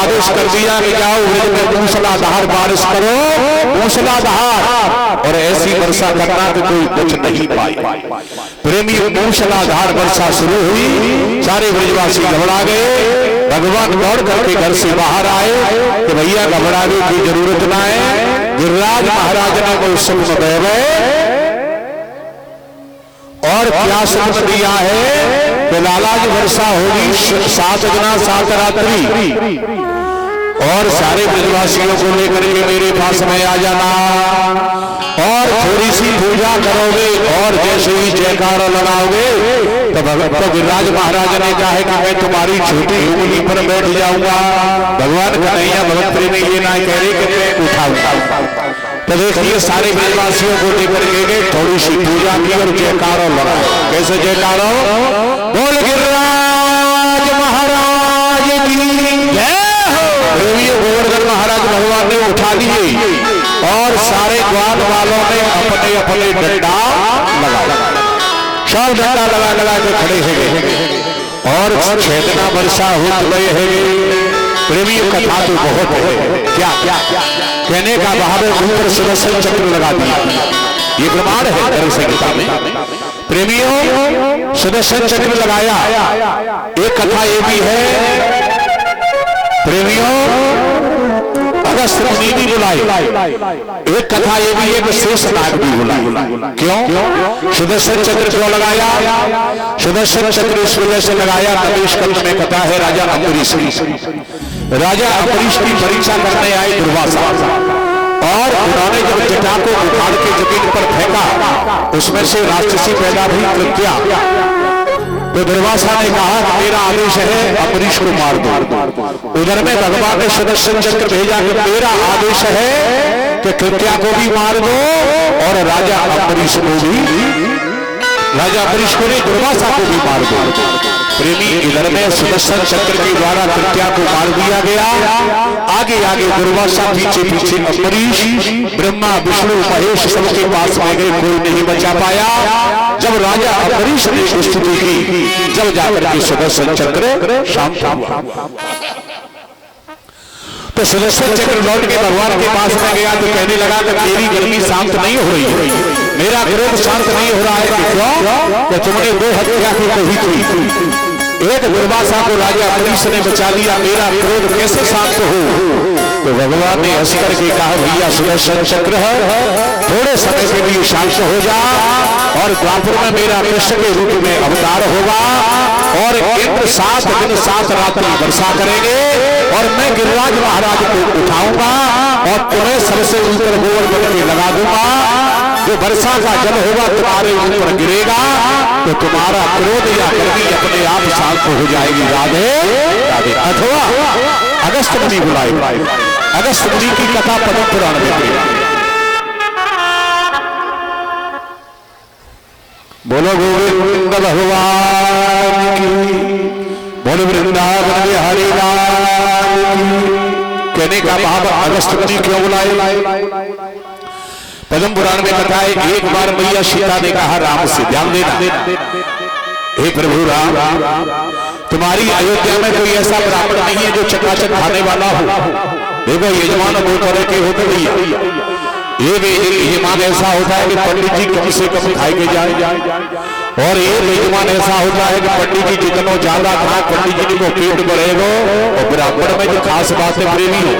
आदेश कर दिया कि जाओ ब्रज में मूसलाधार बारिश करो, मूसलाधार, और ऐसी वर्षा करना कि कोई कुछ नहीं पाए। प्रेमी मूसलाधार वर्षा शुरू हुई, सारे ब्रजवासी घबरा गए। भगवान दौड़ करके घर से बाहर आए कि भैया घबराने की जरूरत ना है। गिरिराज महाराज ने कोई स्वप्न दे गए और क्या स्वप्न दिया है कि लाला जी वर्षा होगी 7 दिना 7 रात्रि, और सारे ब्रजवासियों को लेकर के मेरे पास में आ जाना और थोड़ी सी पूजा करोगे और जैसे ही जयकारा लगाओगे तो गिरिराज महाराज ने कहा है कि मैं तुम्हारी छोटी उंगली पर बैठ जाऊंगा। भगवान कन्हैया भगत प्रेमी ये ना कह रहे कि मैं उठाऊंगा। तो देखिए सारे ब्रजवासियों को लेकर के गए, थोड़ी सी पूजा की और जयकारा लगाओ। कैसे जयकारा? बोल गिरिराज महाराज की जय हो। गोवर्धन महाराज भगवान ने उठा दिए और सारे ग्वाल वालों ने अपने अपने डंडा लगा, सब डंडा लगा लगा के खड़े हैं और छेदना वर्षा हो गए हैं। प्रेमी कथा तो बहुत है, क्या कहने का भाव है। ऊपर सुदर्शन चक्र लगा दिया, ये प्रमाण है धर्म संहिता में। प्रेमियों सुदर्शन चक्र लगाया। एक कथा ये भी है प्रेमियों, अगस्त मुनि भी बुलाए। एक कथा ये भी है कि शेषनाग भी बुलाए। क्यों सुदर्शन चक्र क्यों लगाया? सुदर्शन चक्र इस वजह से लगाया, नरेश कल्प में कथा है राजा अम्बरीश की। राजा अम्बरीश की परीक्षा करने आए दुर्वासा, और उन्होंने जब जटा को उखाड़ के जमीन पर फेंका, उसमें से राक्षसी पैदा हुई कृत्या। तो दुर्वासा ने कहा कि मेरा आदेश है अम्बरीश को मार दो। उधर में भगवान ने सुदर्शन चक्र भेजा कि मेरा आदेश है कि कृत्या को भी मार दो और राजा अम्बरीश को नहीं दुर्वासा को भी मार दो। प्रेमी इधर में सुदर्शन चक्र के द्वारा कृत्या को मार दिया गया। आगे आगे दुर्वासा, पीछे पीछे अम्बरीश, ब्रह्मा विष्णु महेश सबके पास में गए, कोई नहीं बचा पाया। जब राजा अम्बरीश ने स्तुति की, जब जाकर के सुदर्शन चक्र शांत हुआ। तो सुदर्शन चक्र लौट के भगवान के पास में गया तो कहने लगा कि मेरी गर्मी शांत नहीं हो रही है, मेरा क्रोध शांत नहीं हो रहा है। क्यों? तो तुमने 2 हत्या की कही थी, एक दुर्वासा को राजा अम्बरीश ने बचा लिया, मेरा क्रोध कैसे शांत हो? तो भगवान ने हंस करके कहा भैया सुदर्शन चक्र है, थोड़े समय के लिए शांत हो जा, और द्वापर में मेरा कृष्ण के रूप में अवतार होगा, और इंद्र 7 दिन 7 रात्रि वर्षा करेंगे, और मैं गिरिराज महाराज को उठाऊंगा और तुम्हें सबसे ऊपर गोवर्धन के लगा दूंगा। जो वर्षा का जल होगा तुम्हारे ऊपर गिरेगा तो तुम्हारा क्रोध या गर्मी अपने आप शांत हो जाएगी। राधे राधे। अथवा अगस्त मुनि बुलाए, अगस्त मुनि की कथा पद्म पुराण में। बोलो गोविंद भगवान की, बोलो वृंदावन बिहारी लाल की। कहने का भाव अगस्त मुनि क्यों बुलाए? पद्म पुराण में कथा है, एक बार मैया सीता ने कहा राम से, ध्यान देना, हे प्रभु राम, तुम्हारी अयोध्या में कोई ऐसा ब्राह्मण नहीं है जो चकाचक खाने वाला हो। देखो यजमान 2 तरह के होते हैं। एक यजमान ऐसा होता है कि पंडित जी कम से कम खाए के जाए, और एक यजमान ऐसा होता है कि पंडित जी जितना ज्यादा खाए पंडित जी को पेट भरेगा। और ब्राह्मण में जो खास बात है प्रेमी हो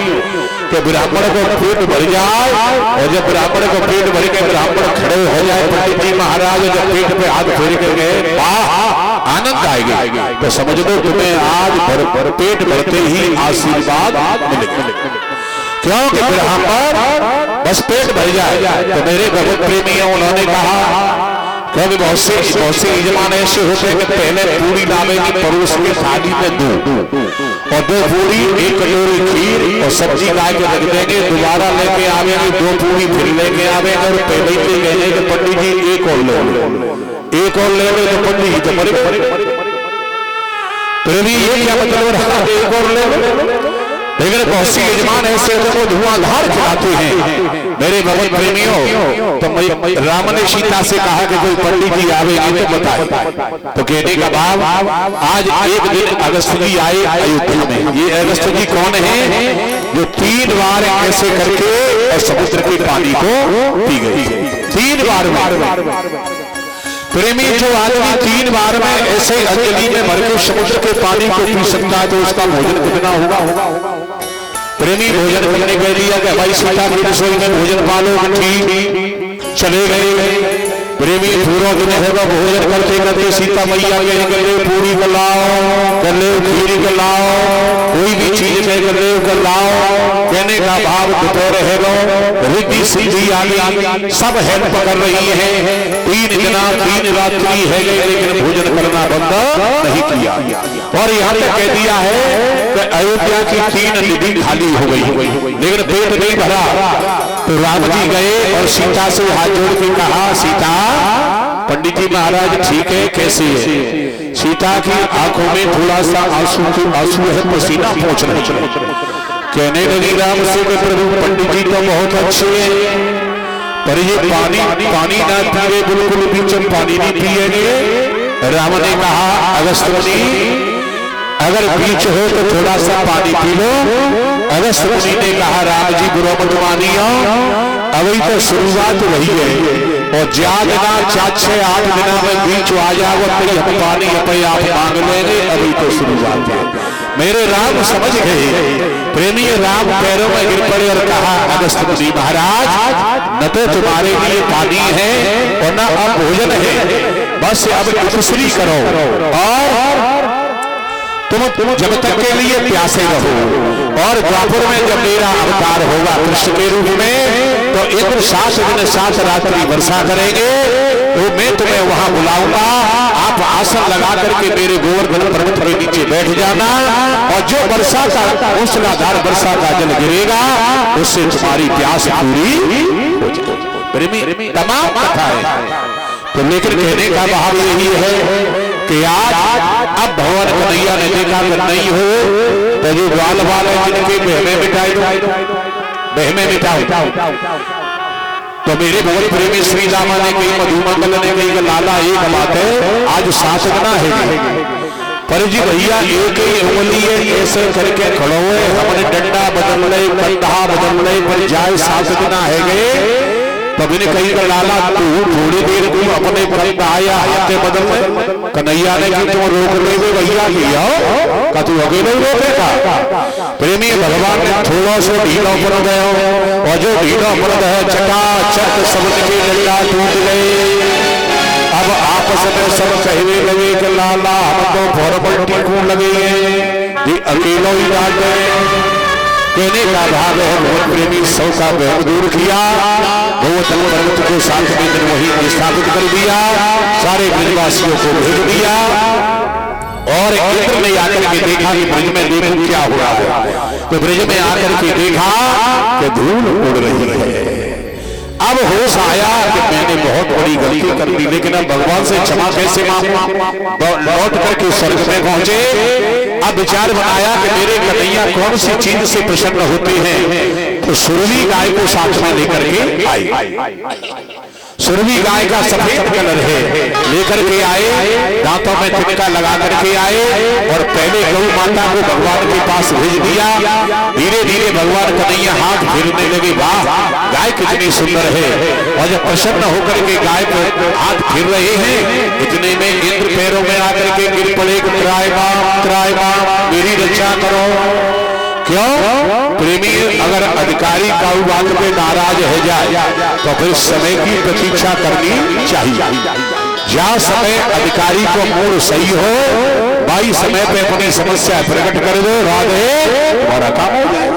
कि ब्राह्मण को पेट भर जाए, और जब ब्राह्मण को पेट भर के ब्राह्मण खड़े हो जाए, पंडित जी महाराज जब पेट पे हाथ फेर के गए, आनंद आएगा। तो समझ लो तुम्हें आज पेट भरते ही आशीर्वाद मिलेगा। क्योंकि ब्राह्मण बस पेट भर जाए। तो मेरे भगत प्रेमियों उन्होंने कहा, क्योंकि बहुत से यजमान ऐसे होते हैं कि पहले पूरी लावेंगे परोस के थाली में 2 और 2 पूरी 1 कटोरी खीर और सब्जी ला के रख देंगे, दोबारा लेके आवेंगे 2 पूरी फिर लेके आवेंगे, और पहले ही कहेंगे कि पंडित जी एक और ले लो, तो पंडित जी तो मरे। तो ये क्या मतलब एक और ले लो? लेकिन बहुत सी यजमान ऐसे वो धुआंधार खिलाते हैं। मेरे भगवत प्रेमियों, तो राम ने सीता से कहा कि कोई पंडित जी आवेगी तो बताए। तो कहने का भाव, आज एक दिन अगस्त जी आए अयोध्या में। ये अगस्त जी कौन है? जो 3 बार ऐसे करके और समुद्र के पानी को पी गई 3 बार में। प्रेमी, जो आदमी 3 बार में ऐसे अंजलि में भर के समुद्र के पानी को पी सकता है तो उसका भोजन कितना होगा? प्रेमी, भोजन करने के लिए कि भाई सीता की रसोई में भोजन पालो, ठीक चले गए। प्रेमी, पूरा दिन होगा भोजन करते करते सीता मैया के ले पूरी को लाओ, कर ले खीरी को लाओ, कोई भी चीज में कर ले कर लाओ। कहने का भाव दोपहर है लो रिद्धि सीधी आगे सब हेल्प कर रही है। 3 दिन 3 रात्रि है लेकिन भोजन करना बंद नहीं किया। और यहाँ तक कह दिया है कि अयोध्या की 3 निधि खाली हो गई लेकिन पेट नहीं भरा। तो राम जी गए और सीता से हाथ जोड़ के कहा, सीता, पंडित जी महाराज ठीक है, कैसी है? सीता की आंखों में थोड़ा सा आंसू है, पसीना पहुंच रहे। कहने लगी राम से कि प्रभु पंडित जी तो बहुत अच्छे हैं, पर ये पानी ना पिए, बिल्कुल भी चम पानी नहीं पिएंगे। राम ने कहा, अगस्त मुनि, अगर बीच हो तो थोड़ा सा पानी पी लो। अगस्त मुनि ने कहा, राम जी बुरा मत मानियो, अभी तो शुरुआत वही है और ज्यादा 4-6-8 दिनों में बीच आ जाओ तो हम पानी अपने आप मांग लेंगे, अभी तो शुरुआत है। मेरे राम समझ गए। प्रेमी, राम पैरों में गिर पड़े और कहा, अगस्त मुनि महाराज, न तो तुम्हारे लिए पानी है और न अब भोजन है, बस अब दूसरी करो और तुम जब तक के लिए प्यासे रहो। और द्वापर में जब मेरा अवतार होगा कृष्ण के रूप में तो एक 7 दिन 7 रात्रि वर्षा करेंगे, तो मैं तुम्हें वहां बुलाऊंगा। आप आसन लगा करके मेरे गोवर्धन पर्वत के नीचे बैठ जाना और जो वर्षा का मूसलाधार वर्षा का जल गिरेगा उससे तुम्हारी प्यास पूरी हो जाएगी। तमाम कथा है। तो लेकिन कहने का भाव यही है कि आज अब भगवान कन्हैया ने देखा कि नहीं हो तो जो ग्वाल वाल है जिनके बहमे मिटाओ। तो मेरे भगवान प्रेमी श्री रामा ने कही, मधुमंगल ने कही, लाला एक बात है, आज साधना है पर जी भैया एक ही उंगली है, ऐसे करके खड़ो है, हमने डंडा बदल ले, कंधा बदल ले, पर जाए साधना है गए। तब इन्हें कही, लाला तू थोड़ी देर तू अपने कंधा आया हाथे बदल में। कन्हैया ने कि तुम रोक ले भैया लिया का तू अकेले रोकेगा? प्रेमी, भगवान ने थोड़ा सा ढीला पड़ गया और जो ढीला पड़ गया चकाचक सबके डंडा टूट गए। अब आपस में सब कहने लगे कि लाला हम तो फॉर्मल क्यों लगे हैं, अकेलो ही डांटे। कहने का भाव है बहुत प्रेमी 100 का दूर किया, गोवर्धन पर्वत को 7वें दिन वही स्थापित कर दिया, सारे ब्रजवासियों को भेज दिया। और इंद्र ने आकर के देखा कि ब्रज में देखो क्या हो रहा है। तो ब्रज में आकर के देखा कि धूल उड़ रही है। अब होश आया कि मैंने बहुत बड़ी गलती कर दी, लेकिन अब भगवान से क्षमा कैसे मांगूं? लौट करके स्वर्ग में पहुंचे। अब विचार बनाया कि मेरे कन्हैया कौन सी चीज से प्रसन्न होते हैं, तो सुरवी गाय को साथ में लेकर के आई। सुरवी गाय का सफेद कलर है, लेकर के आए, दांतों में तिनका लगा करके आए और पहले गौ माता को भगवान के पास भेज दिया। धीरे धीरे भगवान कन्हैया हाथ फेरने लगे, वाह गाय कितनी सुंदर है। और जब प्रसन्न होकर के गाय पर हाथ फिर रहे हैं, इतने में इंद्र पैरों में आकर के गिर पड़े, त्रायमाम मेरी रक्षा करो। क्यों? प्रेमी, अगर अधिकारी काऊ बात पे नाराज हो जाए तो फिर समय की प्रतीक्षा करनी चाहिए। जहाँ समय अधिकारी को मूड सही हो, भाई समय पे अपनी समस्या प्रकट कर दो, राधे तुम्हारा काम हो जाए।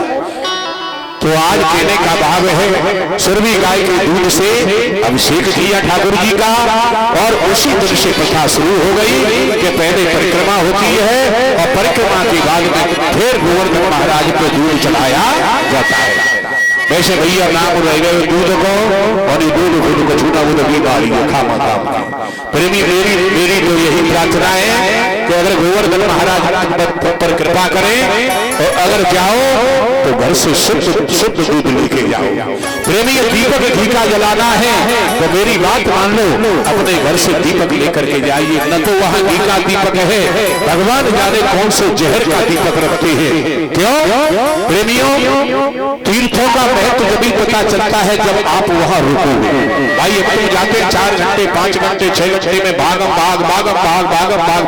तो आज कहने का भाव है, सुरभि गाय के दूध से अभिषेक किया ठाकुर जी का और उसी दिन से प्रथा शुरू हो गई कि पहले परिक्रमा होती है और परिक्रमा के बाद में फिर गोवर्धन महाराज को दूध चढ़ाया जाता है। वैसे भैया नाम रह गए दूध को और दूध को छूना वो तो बीमारी है, खामा काम। प्रेमी, मेरी तो यही प्रार्थना है कि अगर गोवर्धन महाराज पर कृपा करें और अगर जाओ तो घर से शुद्ध दूध लेके जाओ। प्रेमी दीपक घी का जलाना है तो मेरी बात मान लो, अपने घर से दीपक लेकर के जाइए। न तो वहाँ घी का दीपक है, भगवान जाने कौन से जहर का दीपक रखते हैं। क्यों प्रेमियों, तीर्थों का महत्व जब पता चलता है जब आप वहाँ रुकोगे। भाई अब तुम जाते 4 घंटे 5 घंटे 6 घंटे में भागम भाग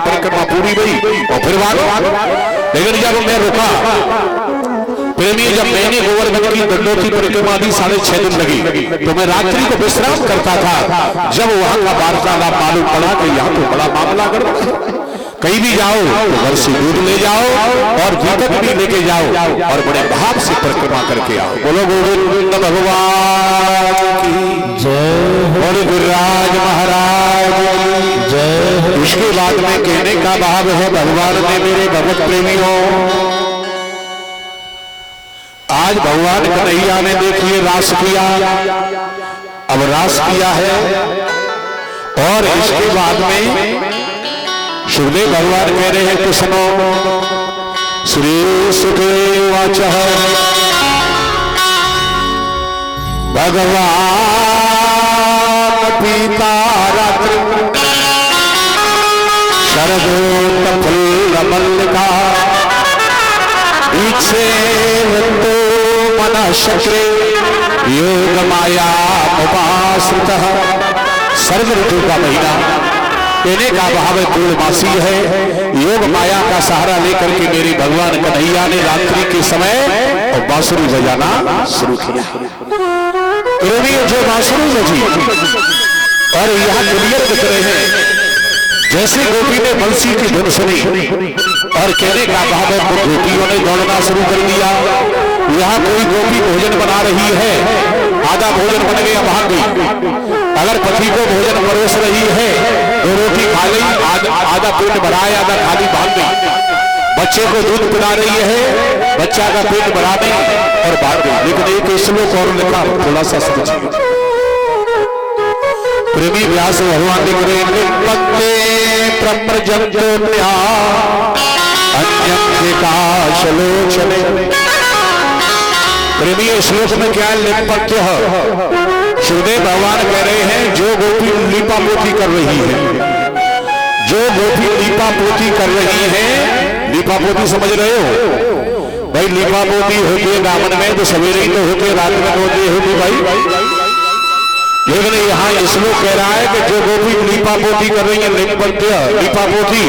परिक्रमा पूरी गई और फिर भागो। लेकिन जब मैं रुका प्रेमी, जब मैंने गोवर्धन की दंडोती परिक्रमा दी 6.5 दिन लगी, तो मैं रात्रि को विश्राम करता था। जब वहां का वार्तालाप मालूम पड़ा कि यहाँ तो बड़ा मामला कर, कहीं भी जाओ तो घर से दूध ले जाओ और दीपक भी लेके जाओ और बड़े भाव से परिक्रमा करके आओ। बोलो गोविंद भगवान की जय, और गुरुराज महाराज जय। इसके बाद में कहने का भाव है, भगवान ने मेरे भगवत प्रेमियों, आज भगवान कन्हैया ने देखिए रास किया, अब रास किया है और इसके बाद में सुखदेव भगवान कह रहे हैं कि सुनो, श्री सुखदेव वाचः भगवान पीता रात्रि शरदोत्तम फूल मल्लिका इच्छे तो मन शक्रे योग माया उपाश्रितः। सर्व ऋतु का महीना, कहने का भाव पूर्णमासी है। योग माया का सहारा लेकर के मेरे भगवान कन्हैया ने रात्रि के समय और बांसुरी बजाना शुरू किया। जो बांसुरी बजी और यहाँ क्लियर दिख रहे हैं जैसे गोपी ने बंसी की धुन सुनी और कहने का भाव है गोपियों ने दौड़ना शुरू कर दिया। यहाँ कोई गोपी भोजन बना रही है, आधा भोजन बन गया भाग गई। अगर पति को भोजन परोस रही है तो रोटी खा ली, आधा पेट भराए आधा खाली भाग गई। बच्चे को दूध पिला रही है, बच्चा का पेट भरा दे और भाग गई। लेकिन एक श्लोक और लिखा, थोड़ा सा समझिए। प्रेमी व्यास भगवान लिख रहे हैं, पत्ते प्रप्रजन्योन्या अन्यकाशलोचने। प्रेमी श्लोक में क्या लिपत्य है? सुखदेव भगवान कह रहे हैं जो गोपी लीपा पोती कर रही है, जो गोपी लीपा पोती कर रही है, लीपा पोती समझ रहे हो भाई? लीपा पोती होती है दामन में तो सवेरे ही तो होते, रात में होती होती भाई। लेकिन यहाँ श्लोक कह रहा है कि जो गोपी लीपा पोती कर रही है, लीपा पोती,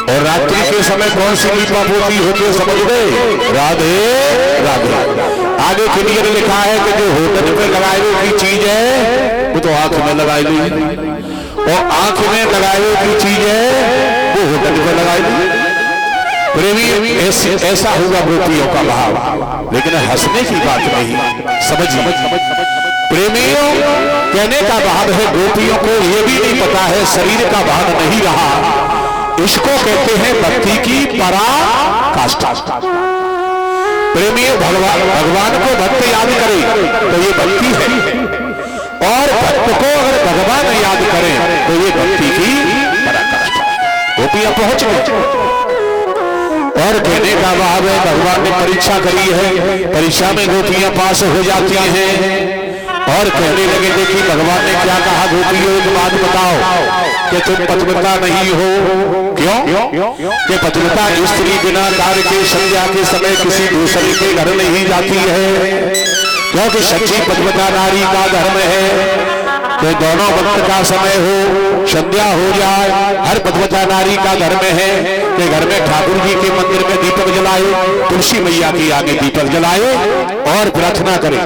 और रात्रि के समय कौन सी लीपा पोती होती है समझ गए? राधे राधे। आगे क्लियर लिखा है कि जो होटल पे लगाए हुए की चीज है वो तो आंख में लगाई ली, और आंख में लगाए हुए की चीज है वो होटल पे लगाई ली। प्रेमी ऐसा हुआ गोपियों का भाव, लेकिन हंसने की बात नहीं, समझिए प्रेमियों। कहने का भाव है गोपियों को ये भी नहीं पता है, शरीर का भान नहीं रहा, इसको कहते हैं भक्ति की पराकाष्ठा। प्रेमियों भगवान को भक्त याद करे तो ये भक्ति है, और भक्त को अगर भगवान याद करें तो ये भक्ति की पराकाष्ठा। गोपियां पहुंच गई और कहने का भाव है भगवान ने परीक्षा करी है, परीक्षा में गोपियां पास हो जाती हैं और कहने लगे देखिए भगवान ने क्या कहा, गोपियों एक बात बताओ कि तुम पतिव्रता नहीं हो। क्यों? कि पतिव्रता स्त्री बिना कार्य के संध्या के समय किसी दूसरे के घर नहीं जाती है, क्योंकि सच्ची पतिव्रता नारी का धर्म है कि दोनों वक्त का समय हो, संध्या हो जाए, हर पतिव्रता नारी का धर्म है कि घर में ठाकुर जी के मंदिर में दीपक जलाए, तुलसी मैया के आगे दीपक जलाए और प्रार्थना करे।